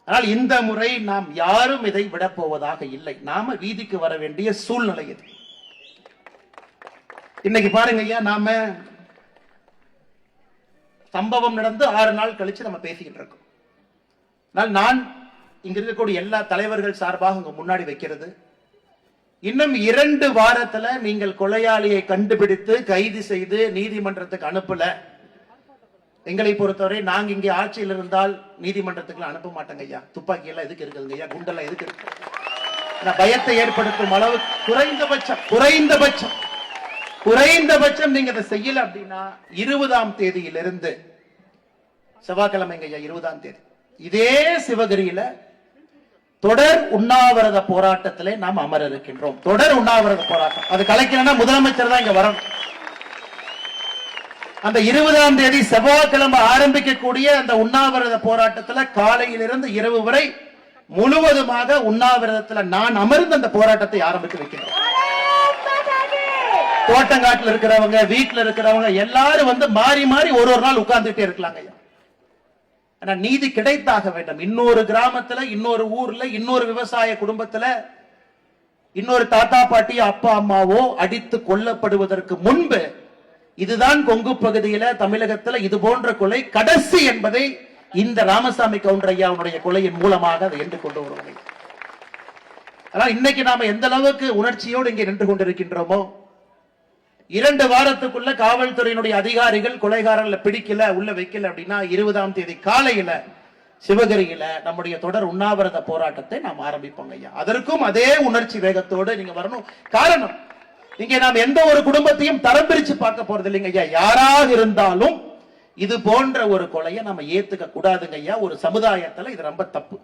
ஆனால் இந்த முறை நாம் யாரும் இதை விடப்போவதாக இல்லை. நாம வீதிக்கு வர வேண்டிய சூழ்நிலை இது. இன்னைக்கு பாருங்க ஐயா, நாம சம்பவம் நடந்து 6 நாள் கழிச்சு நம்ம பேசிக்கிட்டு இருக்கோம். நான் இங்க இருக்கக்கூடிய எல்லா தலைவர்கள் சார்பாக உங்க முன்னாடி வைக்கிறது, இன்னும் 2 வாரத்துல நீங்கள் கொலையாளியை கண்டுபிடித்து கைது செய்து நீதிமன்றத்துக்கு அனுப்பல, எங்களை பொறுத்தவரை நாங்க இங்கே ஆட்சியில் இருந்தால் நீதிமன்றத்துக்கு அனுப்ப மாட்டாங்க ஐயா. துப்பாக்கி எல்லாம் எதுக்கு இருக்குதுங்க ஐயா, குண்டெல்லாம் எதுக்கு இருக்கு? பயத்தை ஏற்படுத்தும் அளவு குறைந்தபட்சம் நீங்க அதை செய்யல அப்படின்னா 20ஆம் தேதியிலிருந்து, செவ்வாய்க்கிழமைங்க ஐயா 20ஆம் தேதி, இதே சிவகிரியில தொடர் உண்ணாவிரத போராட்டத்திலே நாம் அமர இருக்கின்றோம். தொடர் உண்ணாவிரத போராட்டம். அது கலைக்கணும்னா முதலமைச்சர் தான் இங்க வரணும். அந்த 20ஆம் தேதி செவ்வாய்க்கிழமை ஆரம்பிக்கக்கூடிய அந்த உண்ணாவிரத போராட்டத்தில் காலையிலிருந்து இரவு வரை முழுவதுமாக உண்ணாவிரதத்தில் நான் அமர்ந்து அந்த போராட்டத்தை ஆரம்பித்து வைக்கிறேன். தோட்டங்காட்டில் இருக்கிறவங்க, வீட்டில் இருக்கிறவங்க எல்லாரும் வந்து மாறி மாறி ஒரு நாள் உட்கார்ந்துட்டே இருக்கலாங்க. ஆனா நீதி கிடைத்தாக வேண்டும். இன்னொரு கிராமத்துல, இன்னொரு ஊர்ல, இன்னொரு விவசாய குடும்பத்துல இன்னொரு தாத்தா பாட்டி அப்பா அம்மாவோ அடித்து கொல்லப்படுவதற்கு முன்பு இதுதான் கொங்கு பகுதியில தமிழகத்தில் இது போன்ற கொலை கடைசி என்பதை இந்த ராமசாமி கவுண்டர் ஐயாவுடைய கொலையின் மூலமாக அதை என்று கொண்டு வருவாங்க. ஆனால் இன்னைக்கு நாம எந்த அளவுக்கு உணர்ச்சியோடு இங்கே நின்று கொண்டிருக்கின்றோமோ, 2 வாரத்துக்குள்ள காவல்துறையினுடைய அதிகாரிகள் கொலைகாரர்களை பிடிக்கல, உள்ள வைக்கல அப்படின்னா 20ஆம் தேதி காலையில சிவகிரியில நம்முடைய தொடர் உண்ணாவிரத போராட்டத்தை நாம் ஆரம்பிப்போம் ஐயா. அதற்கும் அதே உணர்ச்சி வேகத்தோடு நீங்க வரணும். காரணம், இங்கே நாம் எந்த ஒரு குடும்பத்தையும் தரம் பிரிச்சு பார்க்க போறது இல்லைங்க ஐயா. யாராக இருந்தாலும் இது போன்ற ஒரு கொலையை நம்ம ஏத்துக்க கூடாதுங்க ஐயா. ஒரு சமுதாயத்துல இது ரொம்ப தப்பு.